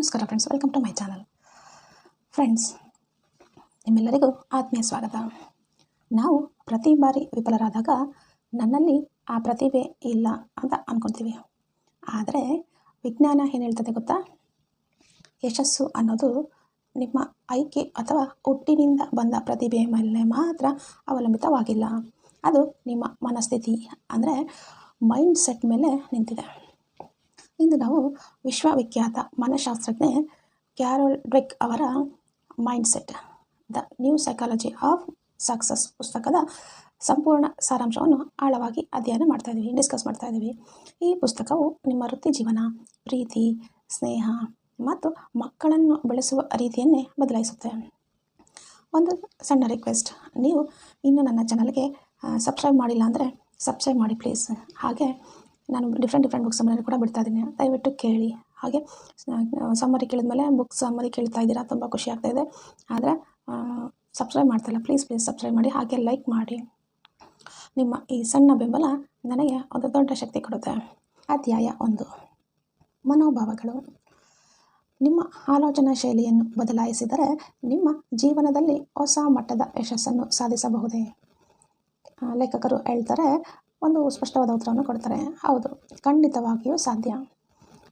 ನಮಸ್ಕಾರ friends, welcome to my channel. Friends, ನಿಮ್ಮೆಲ್ಲರಿಗೂ ಆತ್ಮೀಯ ಸ್ವಾಗತ. ನಾವು ಪ್ರತಿ ಬಾರಿ ವಿಫಲರಾದಾಗ ನನ್ನಲ್ಲಿ ಆ ಪ್ರತಿಭೆ ಇಲ್ಲ ಅಂತ ಅಂದ್ಕೊತೀವಿ. ಆದರೆ ವಿಜ್ಞಾನ ಏನು ಹೇಳ್ತದೆ ಗೊತ್ತಾ? ಯಶಸ್ಸು ಅನ್ನೋದು ನಿಮ್ಮ ಆಯ್ಕೆ ಅಥವಾ ಹುಟ್ಟಿನಿಂದ ಬಂದ ಪ್ರತಿಭೆಯ ಮೇಲೆ ಮಾತ್ರ ಅವಲಂಬಿತವಾಗಿಲ್ಲ. ಅದು ನಿಮ್ಮ ಮನಸ್ಥಿತಿ ಅಂದರೆ ಮೈಂಡ್ ಸೆಟ್ ಮೇಲೆ ನಿಂತಿದೆ. ಇಂದು ನಾವು ವಿಶ್ವವಿಖ್ಯಾತ ಮನಃಶಾಸ್ತ್ರಜ್ಞೆ ಕ್ಯಾರೋಲ್ ಡ್ವೆಕ್ ಅವರ mindset the new psychology of success ಪುಸ್ತಕದ ಸಂಪೂರ್ಣ ಸಾರಾಂಶವನ್ನು ಆಳವಾಗಿ ಅಧ್ಯಯನ ಡಿಸ್ಕಸ್ ಮಾಡ್ತಾ ಇದ್ದೀವಿ. ಈ ಪುಸ್ತಕವು ನಿಮ್ಮ ವೃತ್ತಿ ಜೀವನ, ಪ್ರೀತಿ, ಸ್ನೇಹ ಮತ್ತು ಮಕ್ಕಳನ್ನು ಬೆಳೆಸುವ ರೀತಿಯನ್ನೇ ಬದಲಾಯಿಸುತ್ತೆ. ಒಂದು ಸಣ್ಣ ರಿಕ್ವೆಸ್ಟ್, ನೀವು ಇನ್ನೂ ನನ್ನ ಚಾನಲ್ಗೆ ಸಬ್ಸ್ಕ್ರೈಬ್ ಮಾಡಿಲ್ಲ ಅಂದರೆ ಸಬ್ಸ್ಕ್ರೈಬ್ ಮಾಡಿ ಪ್ಲೀಸ್. ಹಾಗೆ ನಾನು ಡಿಫ್ರೆಂಟ್ ಬುಕ್ಸ್ ಸಮ್ಮರಿ ಕೂಡ ಬಿಡ್ತಾ ಇದ್ದೀನಿ, ದಯವಿಟ್ಟು ಕೇಳಿ. ಹಾಗೆ ಸಮ್ಮರಿ ಕೇಳಿದ್ಮೇಲೆ ಬುಕ್ಸ್ ಸಮ್ಮರಿ ಕೇಳ್ತಾ ಇದ್ದೀರಾ, ತುಂಬ ಖುಷಿ ಆಗ್ತಾಯಿದೆ. ಆದರೆ ಸಬ್ಸ್ಕ್ರೈಬ್ ಮಾಡ್ತಾಯಿಲ್ಲ, ಪ್ಲೀಸ್ ಸಬ್ಸ್ಕ್ರೈಬ್ ಮಾಡಿ, ಹಾಗೆ ಲೈಕ್ ಮಾಡಿ. ನಿಮ್ಮ ಈ ಸಣ್ಣ ಬೆಂಬಲ ನನಗೆ ಒಂದು ದೊಡ್ಡ ಶಕ್ತಿ ಕೊಡುತ್ತೆ. ಅಧ್ಯಾಯ 1, ಮನೋಭಾವಗಳು. ನಿಮ್ಮ ಆಲೋಚನಾ ಶೈಲಿಯನ್ನು ಬದಲಾಯಿಸಿದರೆ ನಿಮ್ಮ ಜೀವನದಲ್ಲಿ ಹೊಸ ಮಟ್ಟದ ಯಶಸ್ಸನ್ನು ಸಾಧಿಸಬಹುದೇ? ಲೇಖಕರು ಹೇಳ್ತಾರೆ, ಒಂದು ಸ್ಪಷ್ಟವಾದ ಉತ್ತರವನ್ನು ಕೊಡ್ತಾರೆ. ಹೌದು, ಖಂಡಿತವಾಗಿಯೂ ಸಾಧ್ಯ.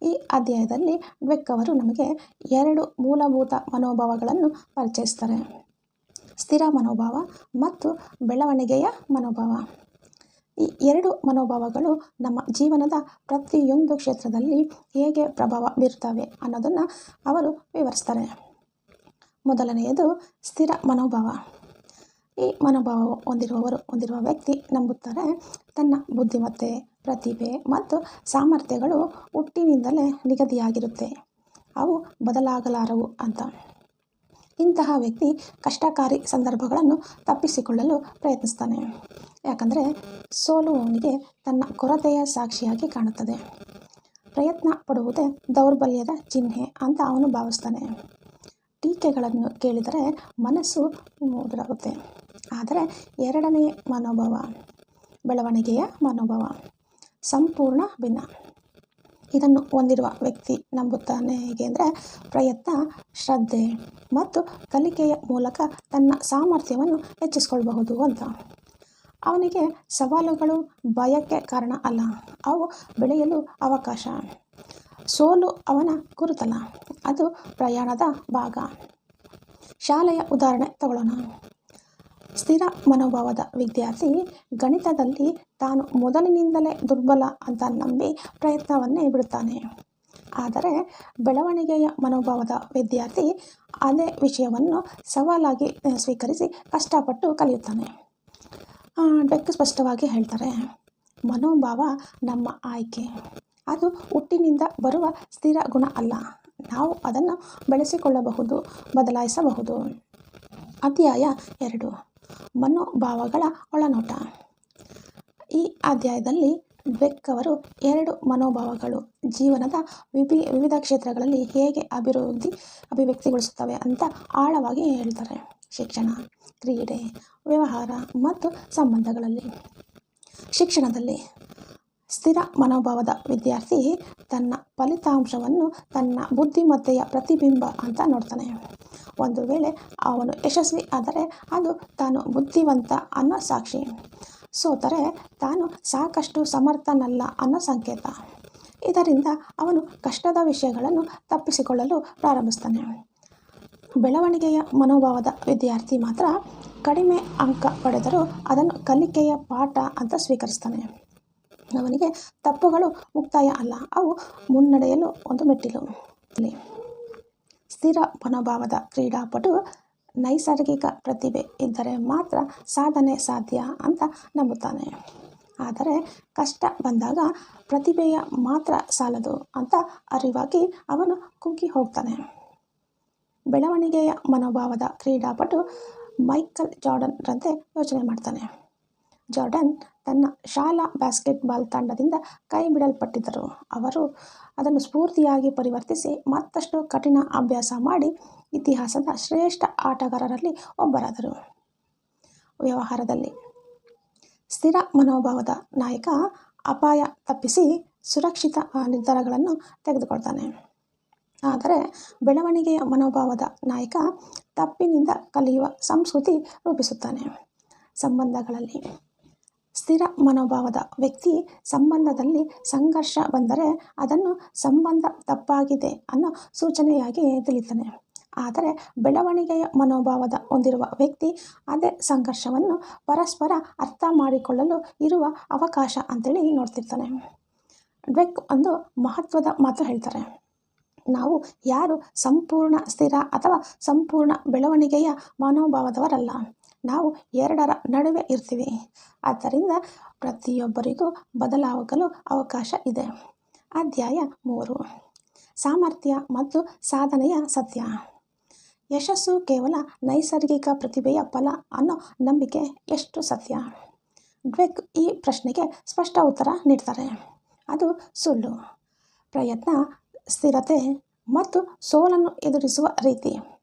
ಈ ಅಧ್ಯಾಯದಲ್ಲಿ ಡ್ವೆಕ್ ಅವರು ನಮಗೆ 2 ಮೂಲಭೂತ ಮನೋಭಾವಗಳನ್ನು ಪರಿಚಯಿಸ್ತಾರೆ: ಸ್ಥಿರ ಮನೋಭಾವ ಮತ್ತು ಬೆಳವಣಿಗೆಯ ಮನೋಭಾವ. ಈ 2 ಮನೋಭಾವಗಳು ನಮ್ಮ ಜೀವನದ ಪ್ರತಿಯೊಂದು ಕ್ಷೇತ್ರದಲ್ಲಿ ಹೇಗೆ ಪ್ರಭಾವ ಬೀರುತ್ತವೆ ಅನ್ನೋದನ್ನು ಅವರು ವಿವರಿಸ್ತಾರೆ. ಮೊದಲನೆಯದು ಸ್ಥಿರ ಮನೋಭಾವ. ಈ ಮನೋಭಾವ ಹೊಂದಿರುವ ವ್ಯಕ್ತಿ ನಂಬುತ್ತಾರೆ, ತನ್ನ ಬುದ್ಧಿಮತ್ತೆ, ಪ್ರತಿಭೆ ಮತ್ತು ಸಾಮರ್ಥ್ಯಗಳು ಹುಟ್ಟಿನಿಂದಲೇ ನಿಗದಿಯಾಗಿರುತ್ತೆ, ಅವು ಬದಲಾಗಲಾರವು ಅಂತ. ಇಂತಹ ವ್ಯಕ್ತಿ ಕಷ್ಟಕಾರಿ ಸಂದರ್ಭಗಳನ್ನು ತಪ್ಪಿಸಿಕೊಳ್ಳಲು ಪ್ರಯತ್ನಿಸ್ತಾನೆ, ಯಾಕಂದರೆ ಸೋಲು ಅವನಿಗೆ ತನ್ನ ಕೊರತೆಯ ಸಾಕ್ಷಿಯಾಗಿ ಕಾಣುತ್ತದೆ. ಪ್ರಯತ್ನ ಪಡುವುದೇ ದೌರ್ಬಲ್ಯದ ಚಿಹ್ನೆ ಅಂತ ಅವನು ಭಾವಿಸ್ತಾನೆ. ಟೀಕೆಗಳನ್ನು ಕೇಳಿದರೆ ಮನಸ್ಸು ಮುದುರಾಗುತ್ತೆ. ಆದರೆ ಎರಡನೆಯ ಮನೋಭಾವ, ಬೆಳವಣಿಗೆಯ ಮನೋಭಾವ, ಸಂಪೂರ್ಣ ಭಿನ್ನ. ಇದನ್ನು ಹೊಂದಿರುವ ವ್ಯಕ್ತಿ ನಂಬುತ್ತಾನೆ ಹೇಗೆಂದರೆ, ಪ್ರಯತ್ನ, ಶ್ರದ್ಧೆ ಮತ್ತು ಕಲಿಕೆಯ ಮೂಲಕ ತನ್ನ ಸಾಮರ್ಥ್ಯವನ್ನು ಹೆಚ್ಚಿಸಿಕೊಳ್ಳಬಹುದು ಅಂತ. ಅವನಿಗೆ ಸವಾಲುಗಳು ಭಯಕ್ಕೆ ಕಾರಣ ಅಲ್ಲ, ಅವು ಬೆಳೆಯಲು ಅವಕಾಶ. ಸೋಲು ಅವನ ಗುರುತಲ್ಲ, ಅದು ಪ್ರಯಾಣದ ಭಾಗ. ಶಾಲೆಯ ಉದಾಹರಣೆ ತಗೊಳ್ಳೋಣ. ಸ್ಥಿರ ಮನೋಭಾವದ ವಿದ್ಯಾರ್ಥಿ ಗಣಿತದಲ್ಲಿ ತಾನು ಮೊದಲಿನಿಂದಲೇ ದುರ್ಬಲ ಅಂತ ನಂಬಿ ಪ್ರಯತ್ನವನ್ನೇ ಬಿಡುತ್ತಾನೆ. ಆದರೆ ಬೆಳವಣಿಗೆಯ ಮನೋಭಾವದ ವಿದ್ಯಾರ್ಥಿ ಅದೇ ವಿಷಯವನ್ನು ಸವಾಲಾಗಿ ಸ್ವೀಕರಿಸಿ ಕಷ್ಟಪಟ್ಟು ಕಲಿಯುತ್ತಾನೆ. ಡ್ವೆಕ್ ಸ್ಪಷ್ಟವಾಗಿ ಹೇಳ್ತಾರೆ, ಮನೋಭಾವ ನಮ್ಮ ಆಯ್ಕೆ, ಅದು ಹುಟ್ಟಿನಿಂದ ಬರುವ ಸ್ಥಿರ ಗುಣ ಅಲ್ಲ, ನಾವು ಅದನ್ನು ಬೆಳೆಸಿಕೊಳ್ಳಬಹುದು, ಬದಲಾಯಿಸಬಹುದು. ಅಧ್ಯಾಯ 2, ಮನೋಭಾವಗಳ ಒಳನೋಟ. ಈ ಅಧ್ಯಾಯದಲ್ಲಿ ಡ್ವೆಕ್ ಅವರು 2 ಮನೋಭಾವಗಳು ಜೀವನದ ವಿವಿಧ ಕ್ಷೇತ್ರಗಳಲ್ಲಿ ಹೇಗೆ ಅಭಿವ್ಯಕ್ತಿಗೊಳಿಸುತ್ತವೆ ಅಂತ ಆಳವಾಗಿ ಹೇಳ್ತಾರೆ. ಶಿಕ್ಷಣ, ಕ್ರೀಡೆ, ವ್ಯವಹಾರ ಮತ್ತು ಸಂಬಂಧಗಳಲ್ಲಿ. ಶಿಕ್ಷಣದಲ್ಲಿ ಸ್ಥಿರ ಮನೋಭಾವದ ವಿದ್ಯಾರ್ಥಿ ತನ್ನ ಫಲಿತಾಂಶವನ್ನು ತನ್ನ ಬುದ್ಧಿಮತ್ತೆಯ ಪ್ರತಿಬಿಂಬ ಅಂತ ನೋಡ್ತಾನೆ. ಒಂದು ವೇಳೆ ಅವನು ಯಶಸ್ವಿ ಆದರೆ ಅದು ತಾನು ಬುದ್ಧಿವಂತ ಅನ್ನೋ ಸಾಕ್ಷಿ, ಸೋತರೆ ತಾನು ಸಾಕಷ್ಟು ಸಮರ್ಥನಲ್ಲ ಅನ್ನೋ ಸಂಕೇತ. ಇದರಿಂದ ಅವನು ಕಷ್ಟದ ವಿಷಯಗಳನ್ನು ತಪ್ಪಿಸಿಕೊಳ್ಳಲು ಪ್ರಾರಂಭಿಸ್ತಾನೆ. ಬೆಳವಣಿಗೆಯ ಮನೋಭಾವದ ವಿದ್ಯಾರ್ಥಿ ಮಾತ್ರ ಕಡಿಮೆ ಅಂಕ ಪಡೆದರೂ ಅದನ್ನು ಕಲಿಕೆಯ ಪಾಠ ಅಂತ ಸ್ವೀಕರಿಸ್ತಾನೆ. ಅವನಿಗೆ ತಪ್ಪುಗಳು ಮುಕ್ತಾಯ ಅಲ್ಲ, ಅವು ಮುನ್ನಡೆಯಲು ಒಂದು ಮೆಟ್ಟಿಲು. ಸ್ಥಿರ ಮನೋಭಾವದ ಕ್ರೀಡಾಪಟು ನೈಸರ್ಗಿಕ ಪ್ರತಿಭೆ ಇದ್ದರೆ ಮಾತ್ರ ಸಾಧನೆ ಸಾಧ್ಯ ಅಂತ ನಂಬುತ್ತಾನೆ. ಆದರೆ ಕಷ್ಟ ಬಂದಾಗ ಪ್ರತಿಭೆಯ ಮಾತ್ರ ಸಾಲದು ಅಂತ ಅರಿವಾಗಿ ಅವನು ಕುಗ್ಗಿ ಹೋಗ್ತಾನೆ. ಬೆಳವಣಿಗೆಯ ಮನೋಭಾವದ ಕ್ರೀಡಾಪಟು ಮೈಕಲ್ ಜಾರ್ಡನ್ ರಂತೆ ಯೋಚನೆ ಮಾಡ್ತಾನೆ. ಜಾರ್ಡನ್ ತನ್ನ ಶಾಲಾ ಬ್ಯಾಸ್ಕೆಟ್ಬಾಲ್ ತಂಡದಿಂದ ಕೈ ಬಿಡಲ್ಪಟ್ಟಿದ್ದರು. ಅವರು ಅದನ್ನು ಸ್ಫೂರ್ತಿಯಾಗಿ ಪರಿವರ್ತಿಸಿ ಮತ್ತಷ್ಟು ಕಠಿಣ ಅಭ್ಯಾಸ ಮಾಡಿ ಇತಿಹಾಸದ ಶ್ರೇಷ್ಠ ಆಟಗಾರರಲ್ಲಿ ಒಬ್ಬರಾದರು. ವ್ಯವಹಾರದಲ್ಲಿ ಸ್ಥಿರ ಮನೋಭಾವದ ನಾಯಕ ಅಪಾಯ ತಪ್ಪಿಸಿ ಸುರಕ್ಷಿತ ನಿರ್ಧಾರಗಳನ್ನು ತೆಗೆದುಕೊಳ್ತಾನೆ. ಆದರೆ ಬೆಳವಣಿಗೆಯ ಮನೋಭಾವದ ನಾಯಕ ತಪ್ಪಿನಿಂದ ಕಲಿಯುವ ಸಂಸ್ಕೃತಿ ರೂಪಿಸುತ್ತಾನೆ. ಸಂಬಂಧಗಳಲ್ಲಿ ಸ್ಥಿರ ಮನೋಭಾವದ ವ್ಯಕ್ತಿ ಸಂಬಂಧದಲ್ಲಿ ಸಂಘರ್ಷ ಬಂದರೆ ಅದನ್ನು ಸಂಬಂಧ ತಪ್ಪಾಗಿದೆ ಅನ್ನೋ ಸೂಚನೆಯಾಗಿ ತಿಳಿತಾನೆ. ಆದರೆ ಬೆಳವಣಿಗೆಯ ಮನೋಭಾವದ ಹೊಂದಿರುವ ವ್ಯಕ್ತಿ ಅದೇ ಸಂಘರ್ಷವನ್ನು ಪರಸ್ಪರ ಅರ್ಥ ಮಾಡಿಕೊಳ್ಳಲು ಇರುವ ಅವಕಾಶ ಅಂತೇಳಿ ನೋಡ್ತಿರ್ತಾನೆ. ಡ್ವೆಕ್ ಒಂದು ಮಹತ್ವದ ಮಾತು ಹೇಳ್ತಾರೆ. ನಾವು ಯಾರು ಸಂಪೂರ್ಣ ಸ್ಥಿರ ಅಥವಾ ಸಂಪೂರ್ಣ ಬೆಳವಣಿಗೆಯ ಮನೋಭಾವದವರಲ್ಲ. ನಾವು ಎರಡರ ನಡುವೆ ಇರ್ತೀವಿ. ಆದ್ದರಿಂದ ಪ್ರತಿಯೊಬ್ಬರಿಗೂ ಬದಲಾಗಲು ಅವಕಾಶ ಇದೆ. ಅಧ್ಯಾಯ 3. ಸಾಮರ್ಥ್ಯ ಮತ್ತು ಸಾಧನೆಯ ಸತ್ಯ. ಯಶಸ್ಸು ಕೇವಲ ನೈಸರ್ಗಿಕ ಪ್ರತಿಭೆಯ ಫಲ ಅನ್ನೋ ನಂಬಿಕೆ ಎಷ್ಟು ಸತ್ಯ? ಡ್ವೆಕ್ ಈ ಪ್ರಶ್ನೆಗೆ ಸ್ಪಷ್ಟ ಉತ್ತರ ನೀಡ್ತಾರೆ. ಅದು ಸುಳ್ಳು. ಪ್ರಯತ್ನ, ಸ್ಥಿರತೆ ಮತ್ತು ಸೋಲನ್ನು ಎದುರಿಸುವ ರೀತಿ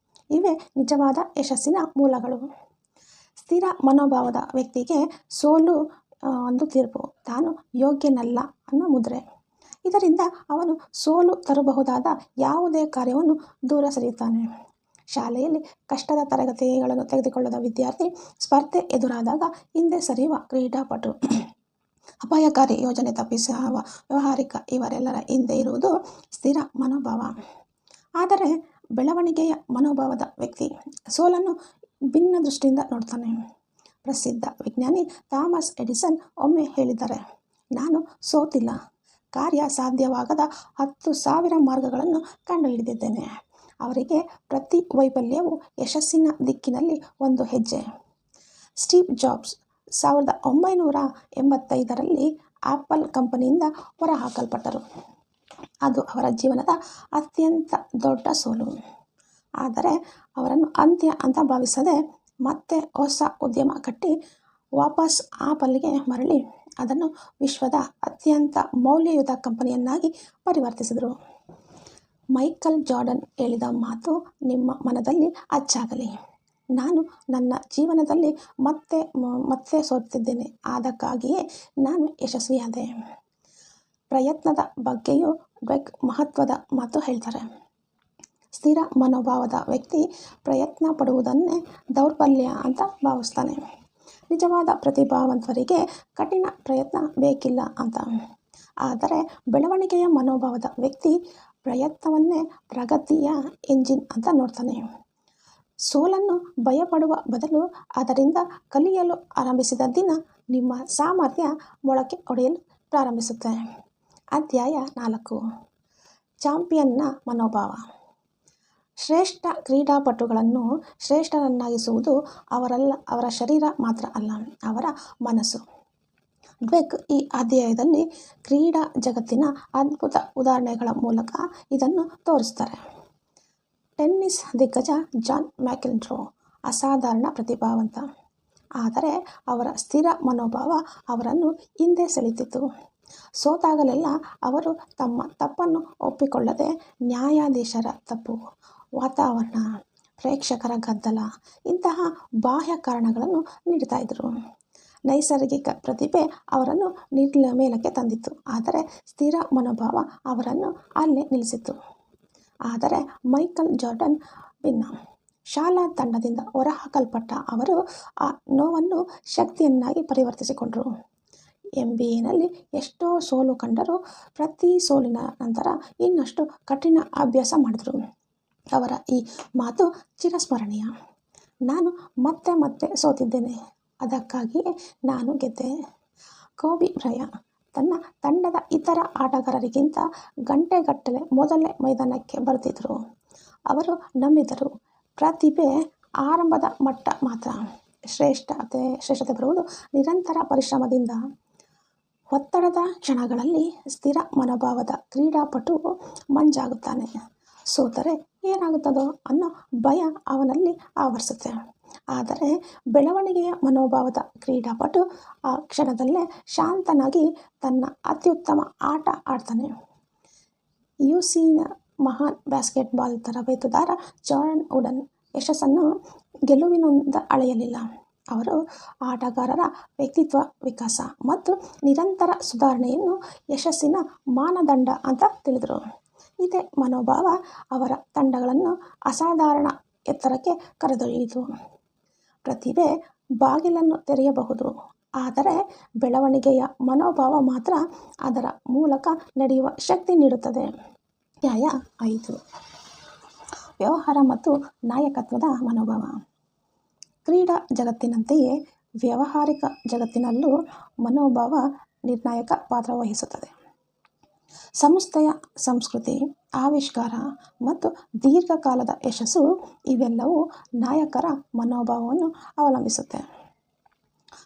ಇವೇ ನಿಜವಾದ ಯಶಸ್ಸಿನ ಮೂಲಗಳು. ಸ್ಥಿರ ಮನೋಭಾವದ ವ್ಯಕ್ತಿಗೆ ಸೋಲು ಒಂದು ತೀರ್ಪು, ತಾನು ಯೋಗ್ಯನಲ್ಲ ಅನ್ನೋ ಮುದ್ರೆ. ಇದರಿಂದ ಅವನು ಸೋಲು ತರಬಹುದಾದ ಯಾವುದೇ ಕಾರ್ಯವನ್ನು ದೂರ ಸರಿಯುತ್ತಾನೆ. ಶಾಲೆಯಲ್ಲಿ ಕಷ್ಟದ ತರಗತಿಗಳನ್ನು ತೆಗೆದುಕೊಳ್ಳದ ವಿದ್ಯಾರ್ಥಿ, ಸ್ಪರ್ಧೆ ಎದುರಾದಾಗ ಹಿಂದೆ ಸರಿಯುವ ಕ್ರೀಡಾಪಟು, ಅಪಾಯಕಾರಿ ಯೋಜನೆ ತಪ್ಪಿಸುವ ವ್ಯವಹಾರಿಕ, ಇವರೆಲ್ಲರ ಹಿಂದೆ ಇರುವುದು ಸ್ಥಿರ ಮನೋಭಾವ. ಆದರೆ ಬೆಳವಣಿಗೆಯ ಮನೋಭಾವದ ವ್ಯಕ್ತಿ ಸೋಲನ್ನು ಭಿನ್ನ ದೃಷ್ಟಿಯಿಂದ ನೋಡ್ತಾನೆ. ಪ್ರಸಿದ್ಧ ವಿಜ್ಞಾನಿ ಥಾಮಸ್ ಎಡಿಸನ್ ಒಮ್ಮೆ ಹೇಳಿದ್ದಾರೆ, ನಾನು ಸೋತಿಲ್ಲ, ಕಾರ್ಯ ಸಾಧ್ಯವಾಗದ 10,000 ಮಾರ್ಗಗಳನ್ನು ಕಂಡುಹಿಡಿದಿದ್ದೇನೆ. ಅವರಿಗೆ ಪ್ರತಿ ವೈಫಲ್ಯವೂ ಯಶಸ್ಸಿನ ದಿಕ್ಕಿನಲ್ಲಿ ಒಂದು ಹೆಜ್ಜೆ. ಸ್ಟೀವ್ ಜಾಬ್ಸ್ 1985ರಲ್ಲಿ ಆಪಲ್ ಕಂಪನಿಯಿಂದ ಹೊರಹಾಕಲ್ಪಟ್ಟರು. ಅದು ಅವರ ಜೀವನದ ಅತ್ಯಂತ ದೊಡ್ಡ ಸೋಲು. ಆದರೆ ಅವರನ್ನು ಅಂತ್ಯ ಅಂತ ಭಾವಿಸದೆ ಮತ್ತೆ ಹೊಸ ಉದ್ಯಮ ಕಟ್ಟಿ ವಾಪಸ್ ಆಪಲ್ಗೆ ಮರಳಿ ಅದನ್ನು ವಿಶ್ವದ ಅತ್ಯಂತ ಮೌಲ್ಯಯುತ ಕಂಪನಿಯನ್ನಾಗಿ ಪರಿವರ್ತಿಸಿದರು. ಮೈಕಲ್ ಜಾರ್ಡನ್ ಹೇಳಿದ ಮಾತು ನಿಮ್ಮ ಮನದಲ್ಲಿ ಅಚ್ಚಾಗಲಿ. ನಾನು ನನ್ನ ಜೀವನದಲ್ಲಿ ಮತ್ತೆ ಸೋತಿದ್ದೇನೆ, ಅದಕ್ಕಾಗಿಯೇ ನಾನು ಯಶಸ್ವಿಯಾದೆ. ಪ್ರಯತ್ನದ ಬಗ್ಗೆಯೂ ಡ್ವೆಕ್ ಮಹತ್ವದ ಮಾತು ಹೇಳ್ತಾರೆ. ಸ್ಥಿರ ಮನೋಭಾವದ ವ್ಯಕ್ತಿ ಪ್ರಯತ್ನ ಪಡುವುದನ್ನೇ ದೌರ್ಬಲ್ಯ ಅಂತ ಭಾವಿಸ್ತಾನೆ. ನಿಜವಾದ ಪ್ರತಿಭಾವಂತರಿಗೆ ಕಠಿಣ ಪ್ರಯತ್ನ ಬೇಕಿಲ್ಲ ಅಂತ. ಆದರೆ ಬೆಳವಣಿಗೆಯ ಮನೋಭಾವದ ವ್ಯಕ್ತಿ ಪ್ರಯತ್ನವನ್ನೇ ಪ್ರಗತಿಯ ಎಂಜಿನ್ ಅಂತ ನೋಡ್ತಾನೆ. ಸೋಲನ್ನು ಭಯಪಡುವ ಬದಲು ಅದರಿಂದ ಕಲಿಯಲು ಆರಂಭಿಸಿದ ದಿನ ನಿಮ್ಮ ಸಾಮರ್ಥ್ಯ ಮೊಳಕೆ ಒಡೆಯಲು ಪ್ರಾರಂಭಿಸುತ್ತೆ. ಅಧ್ಯಾಯ 4. ಚಾಂಪಿಯನ್ನ ಮನೋಭಾವ. ಶ್ರೇಷ್ಠ ಕ್ರೀಡಾಪಟುಗಳನ್ನು ಶ್ರೇಷ್ಠರನ್ನಾಗಿಸುವುದು ಅವರ ಶರೀರ ಮಾತ್ರ ಅಲ್ಲ, ಅವರ ಮನಸ್ಸು. ಡ್ವೆಕ್ ಈ ಅಧ್ಯಾಯದಲ್ಲಿ ಕ್ರೀಡಾ ಜಗತ್ತಿನ ಅದ್ಭುತ ಉದಾಹರಣೆಗಳ ಮೂಲಕ ಇದನ್ನು ತೋರಿಸ್ತಾರೆ. ಟೆನ್ನಿಸ್ ದಿಗ್ಗಜ ಜಾನ್ ಮ್ಯಾಕೆನ್ರೋ ಅಸಾಧಾರಣ ಪ್ರತಿಭಾವಂತ. ಆದರೆ ಅವರ ಸ್ಥಿರ ಮನೋಭಾವ ಅವರನ್ನು ಹಿಂದೆ ಸೆಳೆದಿತ್ತು. ಸೋತಾಗಲೆಲ್ಲ ಅವರು ತಮ್ಮ ತಪ್ಪನ್ನು ಒಪ್ಪಿಕೊಳ್ಳದೆ ನ್ಯಾಯಾಧೀಶರ ತಪ್ಪು, ವಾತಾವರಣ, ಪ್ರೇಕ್ಷಕರ ಗದ್ದಲ ಇಂತಹ ಬಾಹ್ಯ ಕಾರಣಗಳನ್ನು ನೀಡ್ತಾ ಇದ್ದರು. ನೈಸರ್ಗಿಕ ಪ್ರತಿಭೆ ಅವರನ್ನು ಮೇಲಕ್ಕೆ ತಂದಿತ್ತು, ಆದರೆ ಸ್ಥಿರ ಮನೋಭಾವ ಅವರನ್ನು ಅಲ್ಲೇ ನಿಲ್ಲಿಸಿತ್ತು. ಆದರೆ ಮೈಕಲ್ ಜಾರ್ಡನ್ ಭಿನ್ನ. ಶಾಲಾ ತಂಡದಿಂದ ಹೊರಹಾಕಲ್ಪಟ್ಟ ಅವರು ಆ ನೋವನ್ನು ಶಕ್ತಿಯನ್ನಾಗಿ ಪರಿವರ್ತಿಸಿಕೊಂಡರು. MBAನಲ್ಲಿ ಎಷ್ಟೋ ಸೋಲು ಕಂಡರೂ ಪ್ರತಿ ಸೋಲಿನ ನಂತರ ಇನ್ನಷ್ಟು ಕಠಿಣ ಅಭ್ಯಾಸ ಮಾಡಿದರು. ಅವರ ಈ ಮಾತು ಚಿರಸ್ಮರಣೀಯ. ನಾನು ಮತ್ತೆ ಸೋತಿದ್ದೇನೆ, ಅದಕ್ಕಾಗಿಯೇ ನಾನು ಗೆದ್ದೆ. ಕೋಬಿ ಬ್ರಯಾನ್ ತನ್ನ ತಂಡದ ಇತರ ಆಟಗಾರರಿಗಿಂತ ಗಂಟೆಗಟ್ಟಲೆ ಮೊದಲೇ ಮೈದಾನಕ್ಕೆ ಬರ್ತಿದ್ರು. ಅವರು ನಂಬಿದರು, ಪ್ರತಿಭೆ ಆರಂಭದ ಮಟ್ಟ ಮಾತ್ರ, ಶ್ರೇಷ್ಠತೆ ಬರುವುದು ನಿರಂತರ ಪರಿಶ್ರಮದಿಂದ. ಒತ್ತಡದ ಕ್ಷಣಗಳಲ್ಲಿ ಸ್ಥಿರ ಮನೋಭಾವದ ಕ್ರೀಡಾಪಟು ಮಂಜಾಗುತ್ತಾನೆ. ಸೋತರೆ ಏನಾಗುತ್ತದೋ ಅನ್ನೋ ಭಯ ಅವನಲ್ಲಿ ಆವರಿಸುತ್ತೆ. ಆದರೆ ಬೆಳವಣಿಗೆಯ ಮನೋಭಾವದ ಕ್ರೀಡಾಪಟು ಆ ಕ್ಷಣದಲ್ಲೇ ಶಾಂತನಾಗಿ ತನ್ನ ಅತ್ಯುತ್ತಮ ಆಟ ಆಡ್ತಾನೆ. UCನ ಮಹಾನ್ ಬ್ಯಾಸ್ಕೆಟ್ಬಾಲ್ ತರಬೇತುದಾರ ಜಾರ್ಡನ್ ವುಡನ್ ಯಶಸ್ಸನ್ನು ಗೆಲುವಿನಿಂದ ಅಳೆಯಲಿಲ್ಲ. ಅವರು ಆಟಗಾರರ ವ್ಯಕ್ತಿತ್ವ ವಿಕಾಸ ಮತ್ತು ನಿರಂತರ ಸುಧಾರಣೆಯನ್ನು ಯಶಸ್ಸಿನ ಮಾನದಂಡ ಅಂತ ತಿಳಿದರು. ಇದೇ ಮನೋಭಾವ ಅವರ ತಂಡಗಳನ್ನು ಅಸಾಧಾರಣ ಎತ್ತರಕ್ಕೆ ಕರೆದೊಯ್ಯಿತು. ಪ್ರತಿಭೆ ಬಾಗಿಲನ್ನು ತೆರೆಯಬಹುದು, ಆದರೆ ಬೆಳವಣಿಗೆಯ ಮನೋಭಾವ ಮಾತ್ರ ಅದರ ಮೂಲಕ ನಡೆಯುವ ಶಕ್ತಿ ನೀಡುತ್ತದೆ. ಅಧ್ಯಾಯ 5. ವ್ಯವಹಾರ ಮತ್ತು ನಾಯಕತ್ವದ ಮನೋಭಾವ. ಕ್ರೀಡಾ ಜಗತ್ತಿನಂತೆಯೇ ವ್ಯಾವಹಾರಿಕ ಜಗತ್ತಿನಲ್ಲೂ ಮನೋಭಾವ ನಿರ್ಣಾಯಕ ಪಾತ್ರ ವಹಿಸುತ್ತದೆ. ಸಂಸ್ಥೆಯ ಸಂಸ್ಕೃತಿ, ಆವಿಷ್ಕಾರ ಮತ್ತು ದೀರ್ಘಕಾಲದ ಯಶಸ್ಸು ಇವೆಲ್ಲವೂ ನಾಯಕರ ಮನೋಭಾವವನ್ನು ಅವಲಂಬಿಸುತ್ತೆ.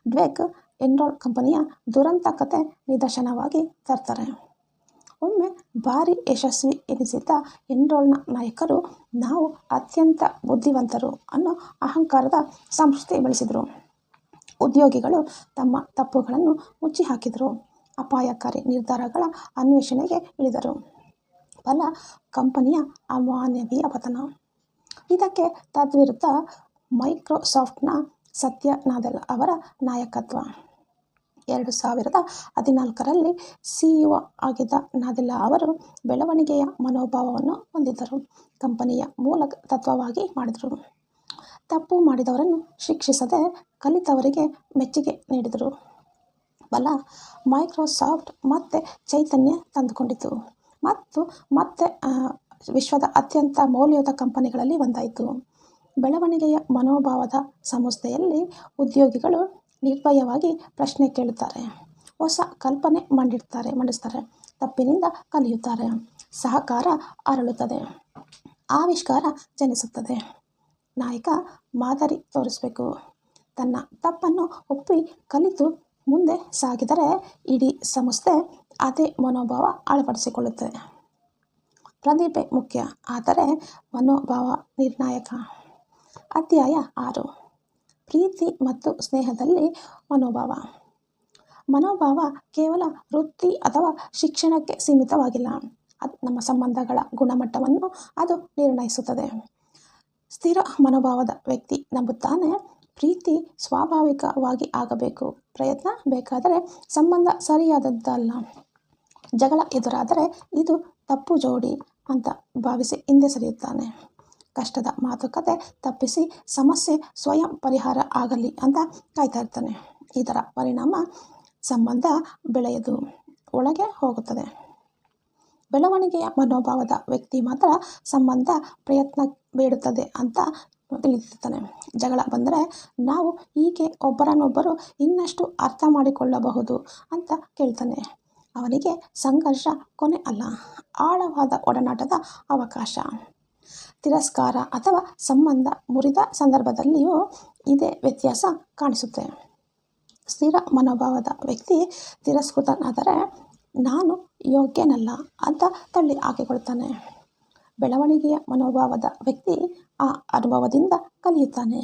ಡ್ವೇಕ್ ಎನ್ರಾನ್ ಕಂಪನಿಯ ದುರಂತ ಕಥೆ ನಿದರ್ಶನವಾಗಿ ತರ್ತಾರೆ. ಒಮ್ಮೆ ಭಾರಿ ಯಶಸ್ವಿ ಎನಿಸಿದ್ದ ಎನ್ರಾನ್ನ ನಾಯಕರು ನಾವು ಅತ್ಯಂತ ಬುದ್ಧಿವಂತರು ಅನ್ನೋ ಅಹಂಕಾರದ ಸಂಸ್ಕೃತಿ ಬೆಳೆಸಿದರು. ಉದ್ಯೋಗಿಗಳು ತಮ್ಮ ತಪ್ಪುಗಳನ್ನು ಮುಚ್ಚಿ ಹಾಕಿದರು, ಅಪಾಯಕಾರಿ ನಿರ್ಧಾರಗಳ ಅನ್ವೇಷಣೆಗೆ ಇಳಿದರು. ಫಲ ಕಂಪನಿಯ ಅಮಾನವೀಯ ಪತನ. ಇದಕ್ಕೆ ತದ್ವಿರುದ್ಧ ಮೈಕ್ರೋಸಾಫ್ಟ್ನ ಸತ್ಯ ನಾದೆಲ್ಲಾ ಅವರ ನಾಯಕತ್ವ. 2014ರಲ್ಲಿ CEO ಆಗಿದ್ದ ನಾದೆಲ್ಲಾ ಅವರು ಬೆಳವಣಿಗೆಯ ಮನೋಭಾವವನ್ನು ಹೊಂದಿದ್ದರು. ಕಂಪನಿಯ ಮೂಲ ತತ್ವವಾಗಿ ಮಾಡಿದರು. ತಪ್ಪು ಮಾಡಿದವರನ್ನು ಶಿಕ್ಷಿಸದೆ ಕಲಿತವರಿಗೆ ಮೆಚ್ಚುಗೆ ನೀಡಿದರು. ಫಲ ಮೈಕ್ರೋಸಾಫ್ಟ್ ಮತ್ತೆ ಚೈತನ್ಯ ತಂದುಕೊಂಡಿತು ಮತ್ತು ಮತ್ತೆ ವಿಶ್ವದ ಅತ್ಯಂತ ಮೌಲ್ಯಯುತ ಕಂಪನಿಗಳಲ್ಲಿ ಒಂದಾಯಿತು. ಬೆಳವಣಿಗೆಯ ಮನೋಭಾವದ ಸಂಸ್ಥೆಯಲ್ಲಿ ಉದ್ಯೋಗಿಗಳು ನಿರ್ಭಯವಾಗಿ ಪ್ರಶ್ನೆ ಕೇಳುತ್ತಾರೆ, ಹೊಸ ಕಲ್ಪನೆ ಮಂಡಿಸ್ತಾರೆ, ತಪ್ಪಿನಿಂದ ಕಲಿಯುತ್ತಾರೆ, ಸಹಕಾರ ಅರಳುತ್ತದೆ, ಆವಿಷ್ಕಾರ ಜನಿಸುತ್ತದೆ. ನಾಯಕ ಮಾದರಿ ತೋರಿಸಬೇಕು. ತನ್ನ ತಪ್ಪನ್ನು ಒಪ್ಪಿ ಕಲಿತು ಮುಂದೆ ಸಾಗಿದರೆ ಇಡೀ ಸಂಸ್ಥೆ ಅದೇ ಮನೋಭಾವ ಅಳವಡಿಸಿಕೊಳ್ಳುತ್ತದೆ. ಪ್ರತಿಭೆ ಮುಖ್ಯ, ಆದರೆ ಮನೋಭಾವ ನಿರ್ಣಾಯಕ. ಅಧ್ಯಾಯ 6. ಪ್ರೀತಿ ಮತ್ತು ಸ್ನೇಹದಲ್ಲಿ ಮನೋಭಾವ. ಮನೋಭಾವ ಕೇವಲ ವೃತ್ತಿ ಅಥವಾ ಶಿಕ್ಷಣಕ್ಕೆ ಸೀಮಿತವಾಗಿಲ್ಲ. ನಮ್ಮ ಸಂಬಂಧಗಳ ಗುಣಮಟ್ಟವನ್ನು ಅದು ನಿರ್ಣಯಿಸುತ್ತದೆ. ಸ್ಥಿರ ಮನೋಭಾವದ ವ್ಯಕ್ತಿ ನಂಬುತ್ತಾನೆ, ಪ್ರೀತಿ ಸ್ವಾಭಾವಿಕವಾಗಿ ಆಗಬೇಕು, ಪ್ರಯತ್ನ ಬೇಕಾದರೆ ಸಂಬಂಧ ಸರಿಯಾದದ್ದಲ್ಲ, ಜಗಳ ಎದುರಾದರೆ ಇದು ತಪ್ಪು ಜೋಡಿ ಅಂತ ಭಾವಿಸಿ ಹಿಂದೆ ಸರಿಯುತ್ತಾನೆ, ಕಷ್ಟದ ಮಾತುಕತೆ ತಪ್ಪಿಸಿ ಸಮಸ್ಯೆ ಸ್ವಯಂ ಪರಿಹಾರ ಆಗಲಿ ಅಂತ ಕಾಯ್ತಾ ಇರ್ತಾನೆ. ಇದರ ಪರಿಣಾಮ ಸಂಬಂಧ ಬೆಳೆಯದು, ಒಳಗೆ ಹೋಗುತ್ತದೆ. ಬೆಳವಣಿಗೆಯ ಮನೋಭಾವದ ವ್ಯಕ್ತಿ ಮಾತ್ರ ಸಂಬಂಧ ಪ್ರಯತ್ನ ಬೇಡುತ್ತದೆ ಅಂತ ತಿಳಿದಿರ್ತಾನೆ. ಜಗಳ ಬಂದರೆ ನಾವು ಹೀಗೆ ಒಬ್ಬರನ್ನೊಬ್ಬರು ಇನ್ನಷ್ಟು ಅರ್ಥ ಮಾಡಿಕೊಳ್ಳಬಹುದು ಅಂತ ಕೇಳ್ತಾನೆ. ಅವನಿಗೆ ಸಂಘರ್ಷ ಕೊನೆ ಅಲ್ಲ, ಆಳವಾದ ಒಡನಾಟದ ಅವಕಾಶ. ತಿರಸ್ಕಾರ ಅಥವಾ ಸಂಬಂಧ ಮುರಿದ ಸಂದರ್ಭದಲ್ಲಿಯೂ ಇದೇ ವ್ಯತ್ಯಾಸ ಕಾಣಿಸುತ್ತೆ. ಸ್ಥಿರ ಮನೋಭಾವದ ವ್ಯಕ್ತಿ ತಿರಸ್ಕೃತನಾದರೆ ನಾನು ಯೋಗ್ಯನಲ್ಲ ಅಂತ ತಳ್ಳಿ ಹಾಕಿಕೊಳ್ತಾನೆ. ಬೆಳವಣಿಗೆಯ ಮನೋಭಾವದ ವ್ಯಕ್ತಿ ಆ ಅನುಭವದಿಂದ ಕಲಿಯುತ್ತಾನೆ,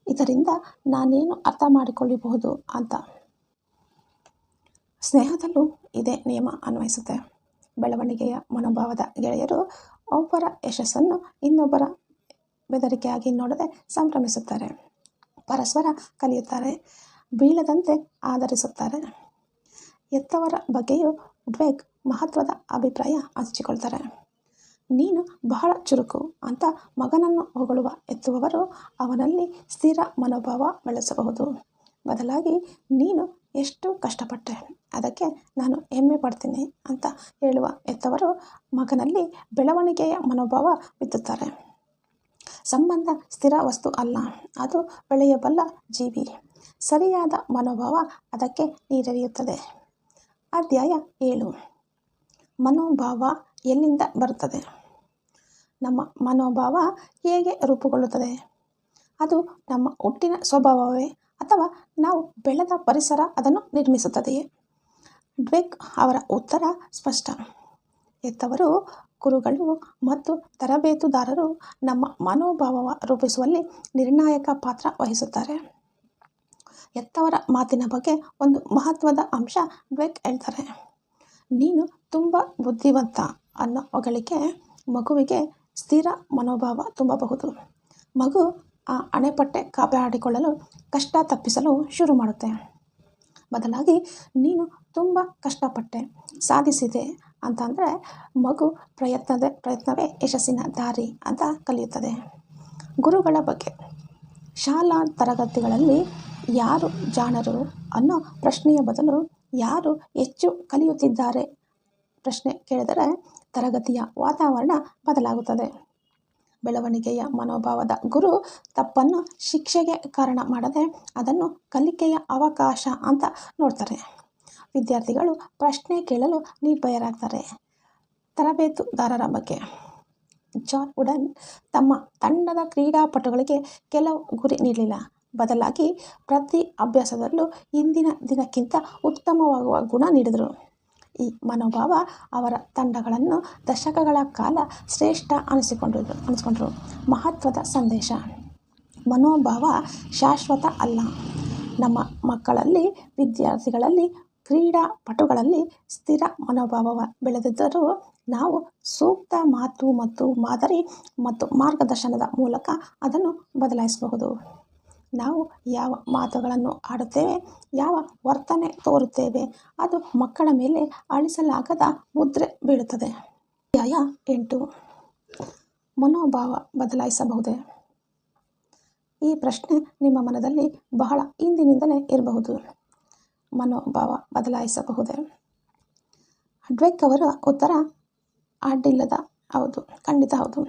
ಇದರಿಂದ ನಾನೇನು ಅರ್ಥ ಮಾಡಿಕೊಳ್ಳಬಹುದು ಅಂತ. ಸ್ನೇಹದಲ್ಲೂ ಇದೇ ನಿಯಮ ಅನ್ವಯಿಸುತ್ತೆ. ಬೆಳವಣಿಗೆಯ ಮನೋಭಾವದ ಗೆಳೆಯರು ಒಬ್ಬರ ಯಶಸ್ಸನ್ನು ಇನ್ನೊಬ್ಬರ ಬೆದರಿಕೆಯಾಗಿ ನೋಡದೆ ಸಂಭ್ರಮಿಸುತ್ತಾರೆ, ಪರಸ್ಪರ ಕಲಿಯುತ್ತಾರೆ, ಬೀಳದಂತೆ ಆಧರಿಸುತ್ತಾರೆ. ಎತ್ತವರ ಬಗ್ಗೆಯೂ ಡ್ವೇಕ್ ಮಹತ್ವದ ಅಭಿಪ್ರಾಯ ಹಂಚಿಕೊಳ್ತಾರೆ. ನೀನು ಬಹಳ ಚುರುಕು ಅಂತ ಮಗನನ್ನು ಹೊಗಳುವ ಎತ್ತುವವರು ಅವನಲ್ಲಿ ಸ್ಥಿರ ಮನೋಭಾವ ಬೆಳೆಸಬಹುದು. ಬದಲಾಗಿ ನೀನು ಎಷ್ಟು ಕಷ್ಟಪಟ್ಟೆ, ಅದಕ್ಕೆ ನಾನು ಹೆಮ್ಮೆ ಪಡ್ತೀನಿ ಅಂತ ಹೇಳುವ ಎತ್ತವರು ಮಗನಲ್ಲಿ ಬೆಳವಣಿಗೆಯ ಮನೋಭಾವ ಬಿತ್ತುತ್ತಾರೆ. ಸಂಬಂಧ ಸ್ಥಿರ ವಸ್ತು ಅಲ್ಲ, ಅದು ಬೆಳೆಯಬಲ್ಲ ಜೀವಿ. ಸರಿಯಾದ ಮನೋಭಾವ ಅದಕ್ಕೆ ನೀರೆರೆಯುತ್ತದೆ. ಅಧ್ಯಾಯ 7. ಮನೋಭಾವ ಎಲ್ಲಿಂದ ಬರುತ್ತದೆ? ನಮ್ಮ ಮನೋಭಾವ ಹೇಗೆ ರೂಪುಗೊಳ್ಳುತ್ತದೆ? ಅದು ನಮ್ಮ ಹುಟ್ಟಿನ ಸ್ವಭಾವವೇ ಅಥವಾ ನಾವು ಬೆಳೆದ ಪರಿಸರ ಅದನ್ನು ನಿರ್ಮಿಸುತ್ತದೆಯೇ? ಡ್ವೇಕ್ ಅವರ ಉತ್ತರ ಸ್ಪಷ್ಟ. ಎತ್ತವರು, ಗುರುಗಳು ಮತ್ತು ತರಬೇತುದಾರರು ನಮ್ಮ ಮನೋಭಾವ ರೂಪಿಸುವಲ್ಲಿ ನಿರ್ಣಾಯಕ ಪಾತ್ರ ವಹಿಸುತ್ತಾರೆ. ಎತ್ತವರ ಮಾತಿನ ಬಗ್ಗೆ ಒಂದು ಮಹತ್ವದ ಅಂಶ ಡ್ವೇಕ್ ಹೇಳ್ತಾರೆ. ನೀನು ತುಂಬ ಬುದ್ಧಿವಂತ ಅನ್ನೋ ಹೊಗಳಿಕೆ ಮಗುವಿಗೆ ಸ್ಥಿರ ಮನೋಭಾವ ತುಂಬಬಹುದು. ಮಗು ಆ ಅಣೆಪಟ್ಟೆ ಕಾಪಾಡಿಕೊಳ್ಳಲು ಕಷ್ಟ ತಪ್ಪಿಸಲು ಶುರು ಮಾಡುತ್ತೆ. ಬದಲಾಗಿ ನೀನು ತುಂಬ ಕಷ್ಟಪಟ್ಟೆ, ಸಾಧಿಸಿದೆ ಅಂತ ಅಂದರೆ ಮಗು ಪ್ರಯತ್ನವೇ ಯಶಸ್ಸಿನ ದಾರಿ ಅಂತ ಕಲಿಯುತ್ತದೆ. ಗುರುಗಳ ಬಗ್ಗೆ ಶಾಲಾ ತರಗತಿಗಳಲ್ಲಿ ಯಾರು ಜಾಣರು ಅನ್ನೋ ಪ್ರಶ್ನೆಯ ಬದಲು ಯಾರು ಹೆಚ್ಚು ಕಲಿಯುತ್ತಿದ್ದಾರೆ ಪ್ರಶ್ನೆ ಕೇಳಿದರೆ ತರಗತಿಯ ವಾತಾವರಣ ಬದಲಾಗುತ್ತದೆ. ಬೆಳವಣಿಗೆಯ ಮನೋಭಾವದ ಗುರು ತಪ್ಪನ್ನು ಶಿಕ್ಷೆಗೆ ಕಾರಣ ಮಾಡದೆ ಅದನ್ನು ಕಲಿಕೆಯ ಅವಕಾಶ ಅಂತ ನೋಡ್ತಾರೆ. ವಿದ್ಯಾರ್ಥಿಗಳು ಪ್ರಶ್ನೆ ಕೇಳಲು ನಿರ್ಭಯರಾಗ್ತಾರೆ. ತರಬೇತುದಾರರ ಬಗ್ಗೆ ಜಾನ್ ವುಡನ್ ತಮ್ಮ ತಂಡದ ಕ್ರೀಡಾಪಟುಗಳಿಗೆ ಕೆಲವು ಗುರಿ ನೀಡಲಿಲ್ಲ, ಬದಲಾಗಿ ಪ್ರತಿ ಅಭ್ಯಾಸದಲ್ಲೂ ಹಿಂದಿನ ದಿನಕ್ಕಿಂತ ಉತ್ತಮವಾಗುವ ಗುಣ ನೀಡಿದರು. ಈ ಮನೋಭಾವ ಅವರ ತಂಡಗಳನ್ನು ದಶಕಗಳ ಕಾಲ ಶ್ರೇಷ್ಠ ಅನಿಸಿಕೊಂಡರು. ಮಹತ್ವದ ಸಂದೇಶ: ಮನೋಭಾವ ಶಾಶ್ವತ ಅಲ್ಲ. ನಮ್ಮ ಮಕ್ಕಳಲ್ಲಿ, ವಿದ್ಯಾರ್ಥಿಗಳಲ್ಲಿ, ಕ್ರೀಡಾಪಟುಗಳಲ್ಲಿ ಸ್ಥಿರ ಮನೋಭಾವ ಬೆಳೆದಿದ್ದರೂ ನಾವು ಸೂಕ್ತ ಮಾತು ಮತ್ತು ಮಾದರಿ ಮತ್ತು ಮಾರ್ಗದರ್ಶನದ ಮೂಲಕ ಅದನ್ನು ಬದಲಾಯಿಸಬಹುದು. ನಾವು ಯಾವ ಮಾತುಗಳನ್ನು ಆಡುತ್ತೇವೆ, ಯಾವ ವರ್ತನೆ ತೋರುತ್ತೇವೆ, ಅದು ಮಕ್ಕಳ ಮೇಲೆ ಅಳಿಸಲಾಗದ ಮುದ್ರೆ ಬೀಳುತ್ತದೆ. ಅಧ್ಯಾಯ 8: ಮನೋಭಾವ ಬದಲಾಯಿಸಬಹುದೇ? ಈ ಪ್ರಶ್ನೆ ನಿಮ್ಮ ಮನದಲ್ಲಿ ಬಹಳ ಹಿಂದಿನಿಂದಲೇ ಇರಬಹುದು. ಮನೋಭಾವ ಬದಲಾಯಿಸಬಹುದೇ? ಡ್ವೆಕ್ ಅವರ ಉತ್ತರ ಅಡ್ಡಿಲ್ಲದ ಹೌದು, ಖಂಡಿತ ಹೌದು.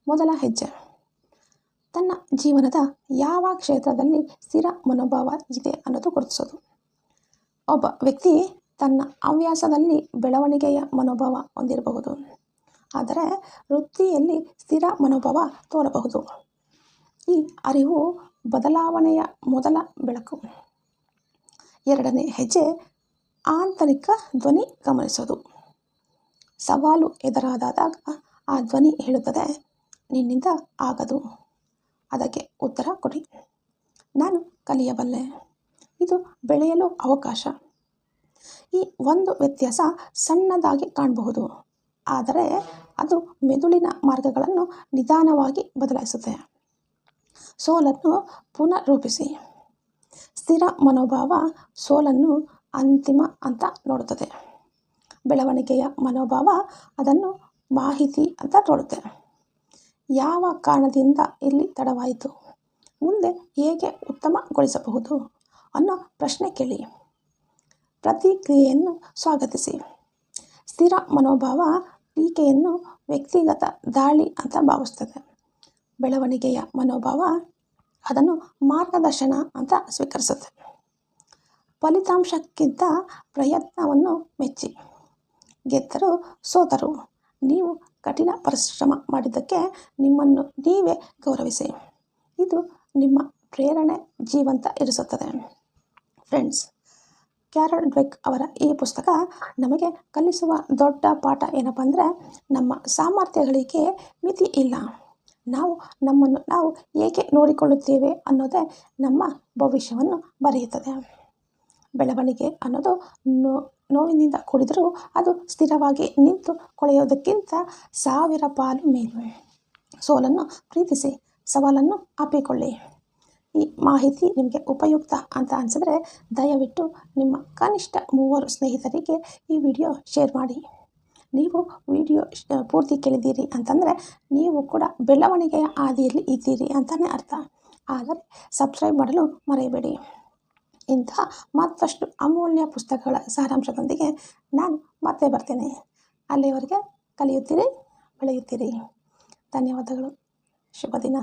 ಮೊದಲ ಹೆಜ್ಜೆ: ತನ್ನ ಜೀವನದ ಯಾವ ಕ್ಷೇತ್ರದಲ್ಲಿ ಸ್ಥಿರ ಮನೋಭಾವ ಇದೆ ಅನ್ನೋದು ಗುರುತಿಸೋದು. ಒಬ್ಬ ವ್ಯಕ್ತಿ ತನ್ನ ಹವ್ಯಾಸದಲ್ಲಿ ಬೆಳವಣಿಗೆಯ ಮನೋಭಾವ ಹೊಂದಿರಬಹುದು, ಆದರೆ ವೃತ್ತಿಯಲ್ಲಿ ಸ್ಥಿರ ಮನೋಭಾವ ತೋರಬಹುದು. ಈ ಅರಿವು ಬದಲಾವಣೆಯ ಮೊದಲ ಬೆಳಕು. ಎರಡನೇ ಹೆಜ್ಜೆ: ಆಂತರಿಕ ಧ್ವನಿ ಗಮನಿಸೋದು. ಸವಾಲು ಎದುರಾದಾಗ ಆ ಧ್ವನಿ ಹೇಳುತ್ತದೆ, ನಿನ್ನಿಂದ ಆಗದು. ಅದಕ್ಕೆ ಉತ್ತರ ಕೊಡಿ. ನಾನು ಕಲಿಯಬಲ್ಲೆ. ಇದು ಬೆಳೆಯಲು ಅವಕಾಶ. ಈ ಒಂದು ವ್ಯತ್ಯಾಸ ಸಣ್ಣದಾಗಿ ಕಾಣಬಹುದು, ಆದರೆ ಅದು ಮೆದುಳಿನ ಮಾರ್ಗಗಳನ್ನು ನಿಧಾನವಾಗಿ ಬದಲಾಯಿಸುತ್ತೆ. ಸೋಲನ್ನು ಪುನರ್ರೂಪಿಸಿ. ಸ್ಥಿರ ಮನೋಭಾವ ಸೋಲನ್ನು ಅಂತಿಮ ಅಂತ ನೋಡುತ್ತದೆ. ಬೆಳವಣಿಗೆಯ ಮನೋಭಾವ ಅದನ್ನು ಮಾಹಿತಿ ಅಂತ ನೋಡುತ್ತೆ. ಯಾವ ಕಾರಣದಿಂದ ಇಲ್ಲಿ ತಡವಾಯಿತು, ಮುಂದೆ ಹೇಗೆ ಉತ್ತಮಗೊಳಿಸಬಹುದು ಅನ್ನೋ ಪ್ರಶ್ನೆ ಕೇಳಿ. ಪ್ರತಿಕ್ರಿಯೆಯನ್ನು ಸ್ವಾಗತಿಸಿ. ಸ್ಥಿರ ಮನೋಭಾವ ಟೀಕೆಯನ್ನು ವ್ಯಕ್ತಿಗತ ದಾಳಿ ಅಂತ ಭಾವಿಸುತ್ತದೆ. ಬೆಳವಣಿಗೆಯ ಮನೋಭಾವ ಅದನ್ನು ಮಾರ್ಗದರ್ಶನ ಅಂತ ಸ್ವೀಕರಿಸುತ್ತೆ. ಫಲಿತಾಂಶಕ್ಕಿಂತ ಪ್ರಯತ್ನವನ್ನು ಮೆಚ್ಚಿ. ಗೆದ್ದರೂ ಸೋತರೂ ನೀವು ಕಠಿಣ ಪರಿಶ್ರಮ ಮಾಡಿದ್ದಕ್ಕೆ ನಿಮ್ಮನ್ನು ನೀವೇ ಗೌರವಿಸಿ. ಇದು ನಿಮ್ಮ ಪ್ರೇರಣೆ ಜೀವಂತ ಇರಿಸುತ್ತದೆ. ಫ್ರೆಂಡ್ಸ್, ಕ್ಯಾರಲ್ ಡ್ವೆಕ್ ಅವರ ಈ ಪುಸ್ತಕ ನಮಗೆ ಕಲಿಸುವ ದೊಡ್ಡ ಪಾಠ ಏನಪ್ಪ ಅಂದರೆ, ನಮ್ಮ ಸಾಮರ್ಥ್ಯಗಳಿಗೆ ಮಿತಿ ಇಲ್ಲ. ನಾವು ನಮ್ಮನ್ನು ನಾವು ಏಕೆ ನೋಡಿಕೊಳ್ಳುತ್ತೇವೆ ಅನ್ನೋದೇ ನಮ್ಮ ಭವಿಷ್ಯವನ್ನು ಬರೆಯುತ್ತದೆ. ಬೆಳವಣಿಗೆ ಅನ್ನೋದು ನೋವಿನಿಂದ ಕೂಡಿದರೂ ಅದು ಸ್ಥಿರವಾಗಿ ನಿಂತು ಕೊಳೆಯೋದಕ್ಕಿಂತ 1000 ಪಾಲು ಮೇಲು. ಸೋಲನ್ನು ಪ್ರೀತಿಸಿ, ಸವಾಲನ್ನು ಅಪ್ಪಿಕೊಳ್ಳಿ. ಈ ಮಾಹಿತಿ ನಿಮಗೆ ಉಪಯುಕ್ತ ಅಂತ ಅನಿಸಿದ್ರೆ ದಯವಿಟ್ಟು ನಿಮ್ಮ ಕನಿಷ್ಠ 3 ಸ್ನೇಹಿತರಿಗೆ ಈ ವಿಡಿಯೋ ಶೇರ್ ಮಾಡಿ. ನೀವು ವಿಡಿಯೋ ಪೂರ್ತಿ ಕೇಳಿದ್ದೀರಿ ಅಂತಂದರೆ ನೀವು ಕೂಡ ಬೆಳವಣಿಗೆಯ ಹಾದಿಯಲ್ಲಿ ಇದ್ದೀರಿ ಅಂತಲೇ ಅರ್ಥ. ಆದರೆ ಸಬ್ಸ್ಕ್ರೈಬ್ ಮಾಡಲು ಮರೆಯಬೇಡಿ. ಇಂತಹ ಮತ್ತಷ್ಟು ಅಮೂಲ್ಯ ಪುಸ್ತಕಗಳ ಸಾರಾಂಶದೊಂದಿಗೆ ನಾನು ಮತ್ತೆ ಬರ್ತೇನೆ. ಅಲ್ಲಿಯವರೆಗೆ ಕಲಿಯುತ್ತೀರಿ, ಬೆಳೆಯುತ್ತೀರಿ. ಧನ್ಯವಾದಗಳು. ಶುಭ ದಿನ.